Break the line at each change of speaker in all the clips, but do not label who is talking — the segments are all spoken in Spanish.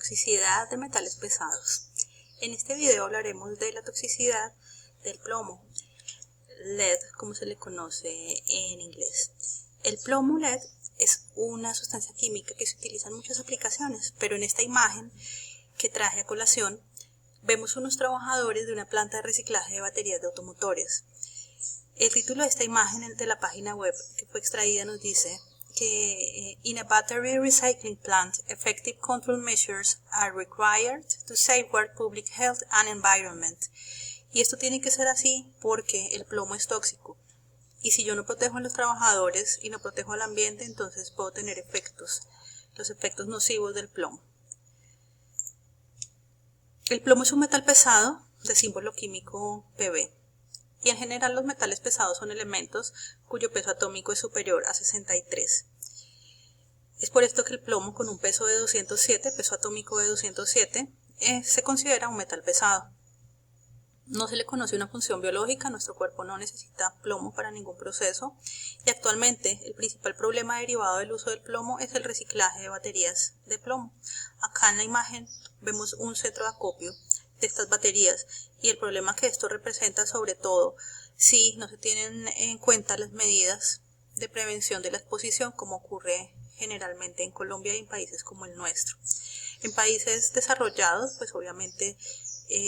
Toxicidad de metales pesados. En este video hablaremos de la toxicidad del plomo, lead como se le conoce en inglés. El plomo lead es una sustancia química que se utiliza en muchas aplicaciones, pero en esta imagen que traje a colación vemos unos trabajadores de una planta de reciclaje de baterías de automotores. El título de esta imagen de la página web que fue extraída nos dice que in a battery recycling plant, effective control measures are required to safeguard public health and environment. Y esto tiene que ser así porque el plomo es tóxico. Y si yo no protejo a los trabajadores y no protejo al ambiente, entonces puedo tener los efectos nocivos del plomo. El plomo es un metal pesado de símbolo químico Pb. Y en general los metales pesados son elementos cuyo peso atómico es superior a 63. Es por esto que el plomo con un peso de 207, peso atómico de 207, se considera un metal pesado. No se le conoce una función biológica, nuestro cuerpo no necesita plomo para ningún proceso y actualmente el principal problema derivado del uso del plomo es el reciclaje de baterías de plomo. Acá en la imagen vemos un centro de acopio de estas baterías y el problema que esto representa, sobre todo si no se tienen en cuenta las medidas de prevención de la exposición, como ocurre generalmente en Colombia y en países como el nuestro. En países desarrollados, pues obviamente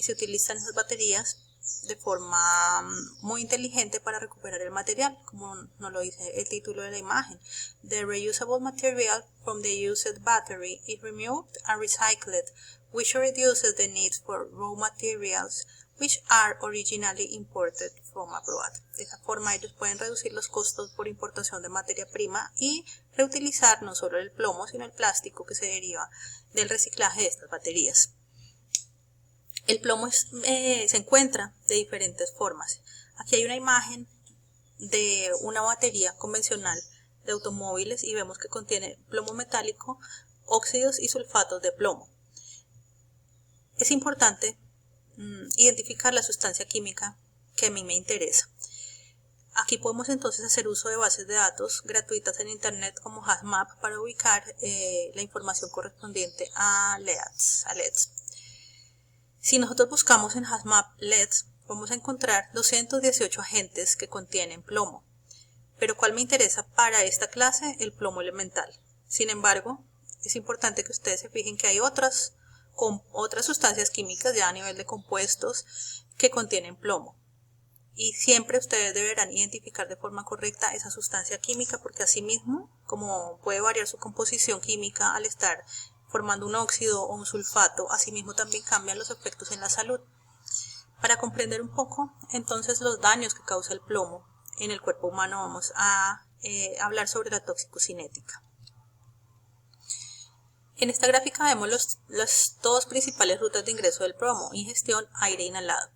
se utilizan esas baterías de forma muy inteligente para recuperar el material, como nos lo dice el título de la imagen. The reusable material from the used battery is removed and recycled, which reduces the need for raw materials which are originally imported from abroad. De esa forma ellos pueden reducir los costos por importación de materia prima y reutilizar no solo el plomo, sino el plástico que se deriva del reciclaje de estas baterías. El plomo se encuentra de diferentes formas. Aquí hay una imagen de una batería convencional de automóviles y vemos que contiene plomo metálico, óxidos y sulfatos de plomo. Es importante identificar la sustancia química que a mí me interesa. Aquí podemos entonces hacer uso de bases de datos gratuitas en internet como HazMap para ubicar la información correspondiente a LEDs. Si nosotros buscamos en HazMap LEDs, vamos a encontrar 218 agentes que contienen plomo. Pero ¿cuál me interesa para esta clase? El plomo elemental. Sin embargo, es importante que ustedes se fijen que hay otras sustancias químicas ya a nivel de compuestos que contienen plomo. Y siempre ustedes deberán identificar de forma correcta esa sustancia química porque asimismo, como puede variar su composición química al estar formando un óxido o un sulfato, asimismo también cambian los efectos en la salud. Para comprender un poco entonces los daños que causa el plomo en el cuerpo humano, vamos a hablar sobre la toxicocinética. En esta gráfica vemos las dos principales rutas de ingreso del plomo: ingestión, aire inhalado.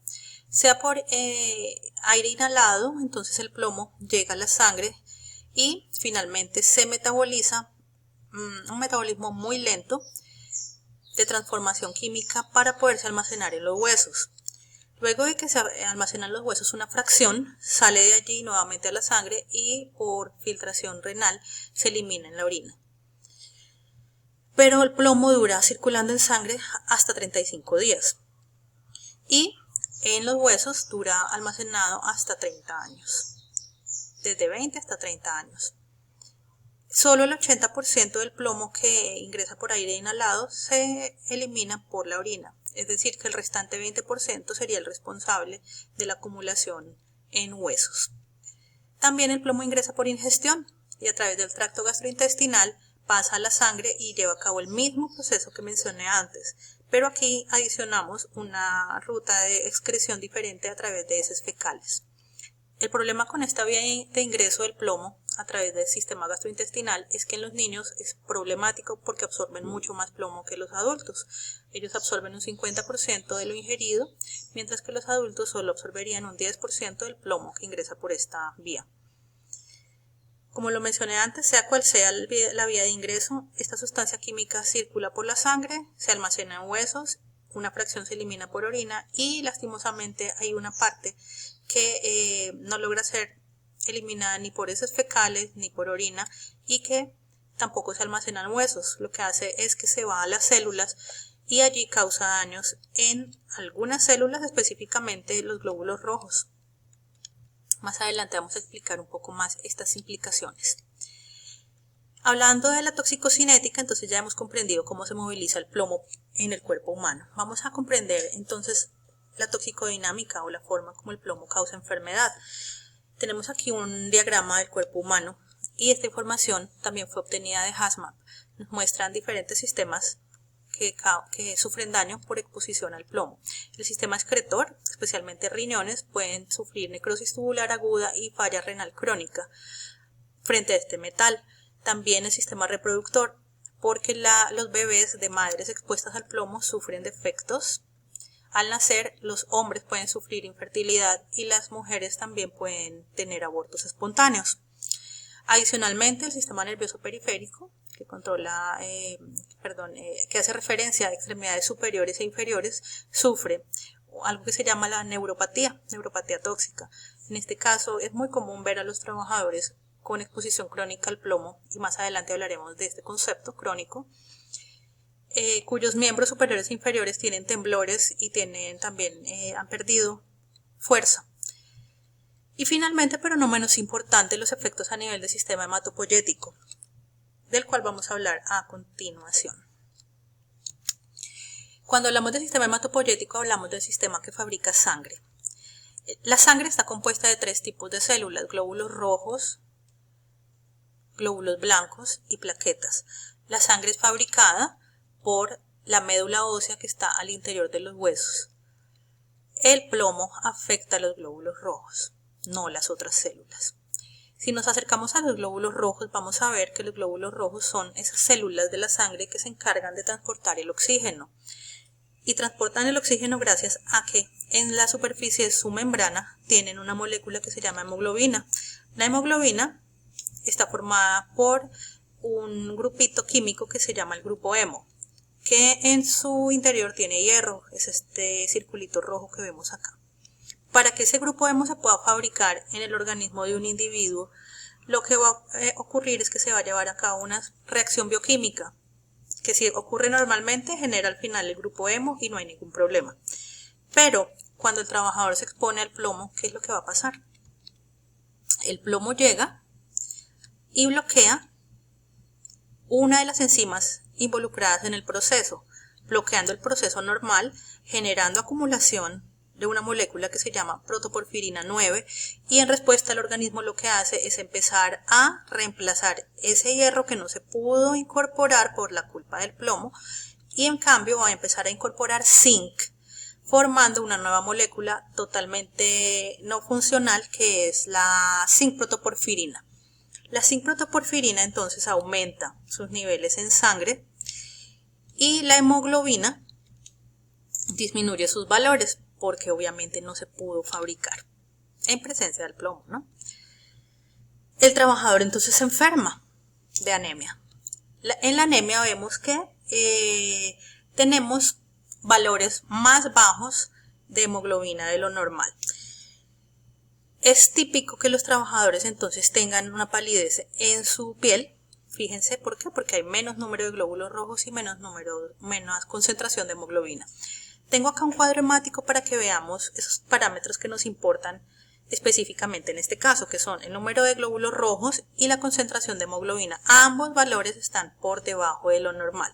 Sea por aire inhalado, entonces el plomo llega a la sangre y finalmente se metaboliza, un metabolismo muy lento de transformación química para poderse almacenar en los huesos. Luego de que se almacenan los huesos una fracción, sale de allí nuevamente a la sangre y por filtración renal se elimina en la orina. Pero el plomo dura circulando en sangre hasta 35 días y en los huesos dura almacenado hasta 30 años, desde 20 hasta 30 años. Solo el 80% del plomo que ingresa por aire inhalado se elimina por la orina, es decir que el restante 20% sería el responsable de la acumulación en huesos. También el plomo ingresa por ingestión y a través del tracto gastrointestinal pasa a la sangre y lleva a cabo el mismo proceso que mencioné antes, pero aquí adicionamos una ruta de excreción diferente a través de heces fecales. El problema con esta vía de ingreso del plomo a través del sistema gastrointestinal es que en los niños es problemático porque absorben mucho más plomo que los adultos. Ellos absorben un 50% de lo ingerido, mientras que los adultos solo absorberían un 10% del plomo que ingresa por esta vía. Como lo mencioné antes, sea cual sea la vía de ingreso, esta sustancia química circula por la sangre, se almacena en huesos, una fracción se elimina por orina y lastimosamente hay una parte que no logra ser eliminada ni por heces fecales ni por orina y que tampoco se almacenan huesos, lo que hace es que se va a las células y allí causa daños en algunas células, específicamente los glóbulos rojos. Más adelante vamos a explicar un poco más estas implicaciones. Hablando de la toxicocinética, entonces ya hemos comprendido cómo se moviliza el plomo en el cuerpo humano. Vamos a comprender entonces la toxicodinámica o la forma como el plomo causa enfermedad. Tenemos aquí un diagrama del cuerpo humano y esta información también fue obtenida de HAZMAP. Nos muestran diferentes sistemas que sufren daño por exposición al plomo. El sistema excretor, especialmente riñones, pueden sufrir necrosis tubular aguda y falla renal crónica frente a este metal. También el sistema reproductor, porque los bebés de madres expuestas al plomo sufren defectos. Al nacer, los hombres pueden sufrir infertilidad y las mujeres también pueden tener abortos espontáneos. Adicionalmente, el sistema nervioso periférico, que controla, que hace referencia a extremidades superiores e inferiores, sufre algo que se llama la neuropatía tóxica. En este caso, es muy común ver a los trabajadores con exposición crónica al plomo, y más adelante hablaremos de este concepto crónico, cuyos miembros superiores e inferiores tienen temblores y han perdido fuerza. Y finalmente, pero no menos importante, los efectos a nivel del sistema hematopoyético, del cual vamos a hablar a continuación. Cuando hablamos del sistema hematopoyético, hablamos del sistema que fabrica sangre. La sangre está compuesta de 3 tipos de células: glóbulos rojos, glóbulos blancos y plaquetas. La sangre es fabricada por la médula ósea que está al interior de los huesos. El plomo afecta a los glóbulos rojos, no las otras células. Si nos acercamos a los glóbulos rojos, vamos a ver que los glóbulos rojos son esas células de la sangre que se encargan de transportar el oxígeno. Y transportan el oxígeno gracias a que en la superficie de su membrana tienen una molécula que se llama hemoglobina. La hemoglobina está formada por un grupito químico que se llama el grupo hemo, que en su interior tiene hierro, es este circulito rojo que vemos acá. Para que ese grupo hemo se pueda fabricar en el organismo de un individuo, lo que va a ocurrir es que se va a llevar a cabo una reacción bioquímica, que si ocurre normalmente genera al final el grupo hemo y no hay ningún problema. Pero cuando el trabajador se expone al plomo, ¿qué es lo que va a pasar? El plomo llega y bloquea una de las enzimas involucradas en el proceso, bloqueando el proceso normal, generando acumulación de una molécula que se llama protoporfirina 9, y en respuesta el organismo lo que hace es empezar a reemplazar ese hierro que no se pudo incorporar por la culpa del plomo, y en cambio va a empezar a incorporar zinc, formando una nueva molécula totalmente no funcional, que es la zinc protoporfirina. La zinc protoporfirina entonces aumenta sus niveles en sangre y la hemoglobina disminuye sus valores porque obviamente no se pudo fabricar en presencia del plomo, ¿no? El trabajador entonces se enferma de anemia. En la anemia vemos que tenemos valores más bajos de hemoglobina de lo normal. Es típico que los trabajadores entonces tengan una palidez en su piel. Fíjense por qué, porque hay menos número de glóbulos rojos y menos concentración de hemoglobina. Tengo acá un cuadro hemático para que veamos esos parámetros que nos importan específicamente en este caso, que son el número de glóbulos rojos y la concentración de hemoglobina. Ambos valores están por debajo de lo normal.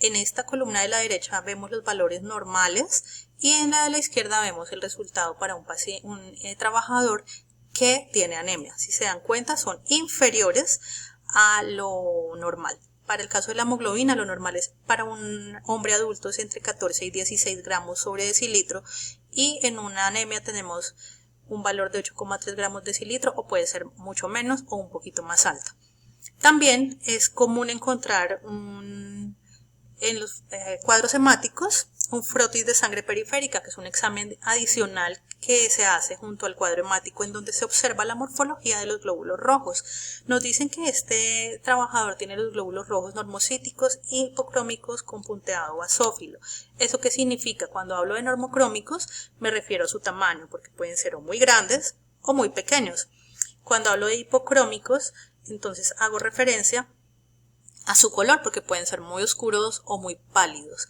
En esta columna de la derecha vemos los valores normales y en la de la izquierda vemos el resultado para un trabajador que tiene anemia. Si se dan cuenta, son inferiores a lo normal. Para el caso de la hemoglobina, lo normal es para un hombre adulto es entre 14 y 16 gramos sobre decilitro, y en una anemia tenemos un valor de 8,3 gramos decilitro, o puede ser mucho menos o un poquito más alto. También es común encontrar en los cuadros hemáticos un frotis de sangre periférica, que es un examen adicional que se hace junto al cuadro hemático, en donde se observa la morfología de los glóbulos rojos. Nos dicen que este trabajador tiene los glóbulos rojos normocíticos y hipocrómicos con punteado basófilo. ¿Eso qué significa? Cuando hablo de normocrómicos me refiero a su tamaño, porque pueden ser o muy grandes o muy pequeños. Cuando hablo de hipocrómicos, entonces hago referencia a su color, porque pueden ser muy oscuros o muy pálidos.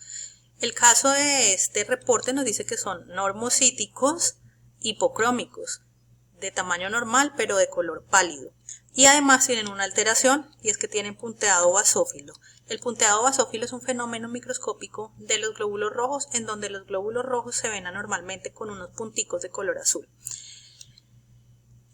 El caso de este reporte nos dice que son normocíticos hipocrómicos, de tamaño normal pero de color pálido. Y además tienen una alteración, y es que tienen punteado basófilo. El punteado basófilo es un fenómeno microscópico de los glóbulos rojos, en donde los glóbulos rojos se ven anormalmente con unos punticos de color azul.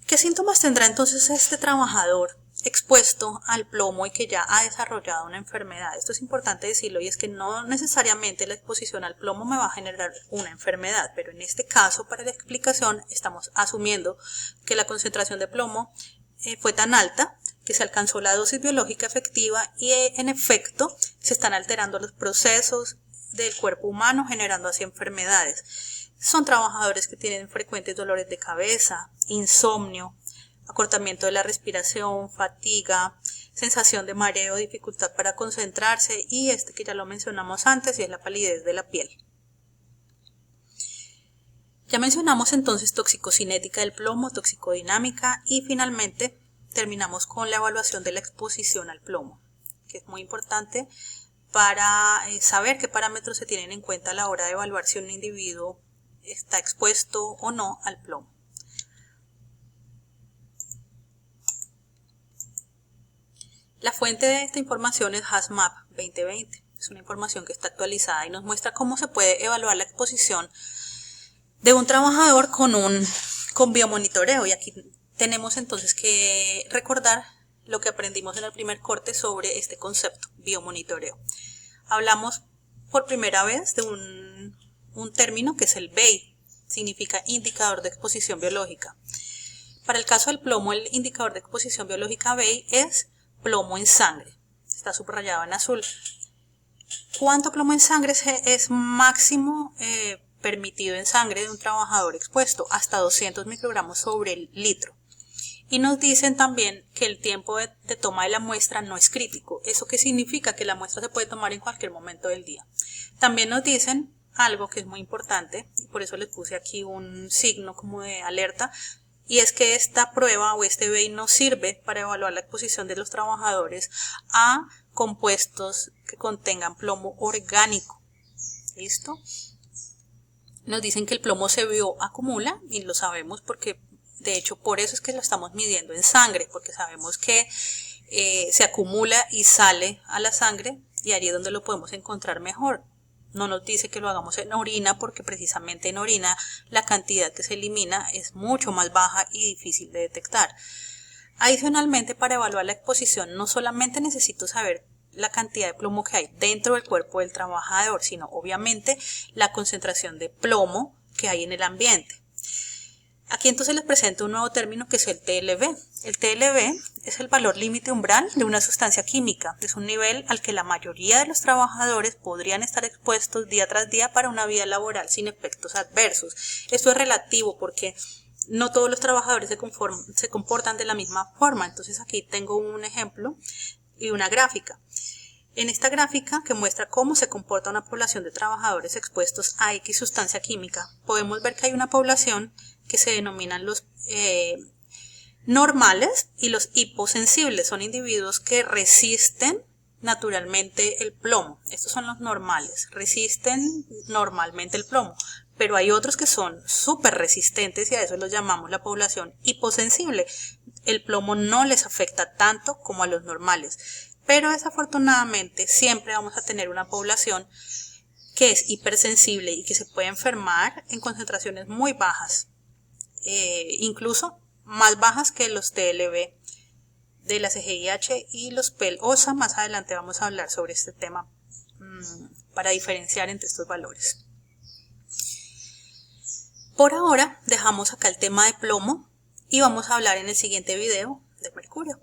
¿Qué síntomas tendrá entonces este trabajador expuesto al plomo y que ya ha desarrollado una enfermedad? Esto es importante decirlo, y es que no necesariamente la exposición al plomo me va a generar una enfermedad, pero en este caso, para la explicación, estamos asumiendo que la concentración de plomo fue tan alta que se alcanzó la dosis biológica efectiva y en efecto se están alterando los procesos del cuerpo humano, generando así enfermedades. Son trabajadores que tienen frecuentes dolores de cabeza, insomnio, acortamiento de la respiración, fatiga, sensación de mareo, dificultad para concentrarse y este que ya lo mencionamos antes, y es la palidez de la piel. Ya mencionamos entonces toxicocinética del plomo, toxicodinámica y finalmente terminamos con la evaluación de la exposición al plomo, que es muy importante para saber qué parámetros se tienen en cuenta a la hora de evaluar si un individuo está expuesto o no al plomo. La fuente de esta información es HAZMAP 2020. Es una información que está actualizada y nos muestra cómo se puede evaluar la exposición de un trabajador con biomonitoreo. Y aquí tenemos entonces que recordar lo que aprendimos en el primer corte sobre este concepto, biomonitoreo. Hablamos por primera vez de un término que es el BEI, significa indicador de exposición biológica. Para el caso del plomo, el indicador de exposición biológica BEI es plomo en sangre, está subrayado en azul. ¿Cuánto plomo en sangre es máximo permitido en sangre de un trabajador expuesto? Hasta 200 microgramos sobre el litro. Y nos dicen también que el tiempo de toma de la muestra no es crítico. ¿Eso qué significa? Que la muestra se puede tomar en cualquier momento del día. También nos dicen algo que es muy importante, y por eso les puse aquí un signo como de alerta, y es que esta prueba o este BEI no sirve para evaluar la exposición de los trabajadores a compuestos que contengan plomo orgánico. ¿Listo? Nos dicen que el plomo se bioacumula, y lo sabemos porque de hecho por eso es que lo estamos midiendo en sangre, porque sabemos que se acumula y sale a la sangre, y ahí es donde lo podemos encontrar mejor. No nos dice que lo hagamos en orina, porque precisamente en orina la cantidad que se elimina es mucho más baja y difícil de detectar. Adicionalmente, para evaluar la exposición no solamente necesito saber la cantidad de plomo que hay dentro del cuerpo del trabajador, sino obviamente la concentración de plomo que hay en el ambiente. Aquí entonces les presento un nuevo término que es el TLV. El TLV es el valor límite umbral de una sustancia química. Es un nivel al que la mayoría de los trabajadores podrían estar expuestos día tras día para una vida laboral sin efectos adversos. Esto es relativo porque no todos los trabajadores se comportan de la misma forma. Entonces aquí tengo un ejemplo y una gráfica. En esta gráfica, que muestra cómo se comporta una población de trabajadores expuestos a X sustancia química, podemos ver que hay una población que se denominan los normales y los hiposensibles. Son individuos que resisten naturalmente el plomo. Estos son los normales, resisten normalmente el plomo. Pero hay otros que son súper resistentes y a eso los llamamos la población hiposensible. El plomo no les afecta tanto como a los normales. Pero desafortunadamente siempre vamos a tener una población que es hipersensible y que se puede enfermar en concentraciones muy bajas, incluso más bajas que los TLV de la CGIH y los PEL-OSA. Más adelante vamos a hablar sobre este tema para diferenciar entre estos valores. Por ahora dejamos acá el tema de plomo y vamos a hablar en el siguiente video de mercurio.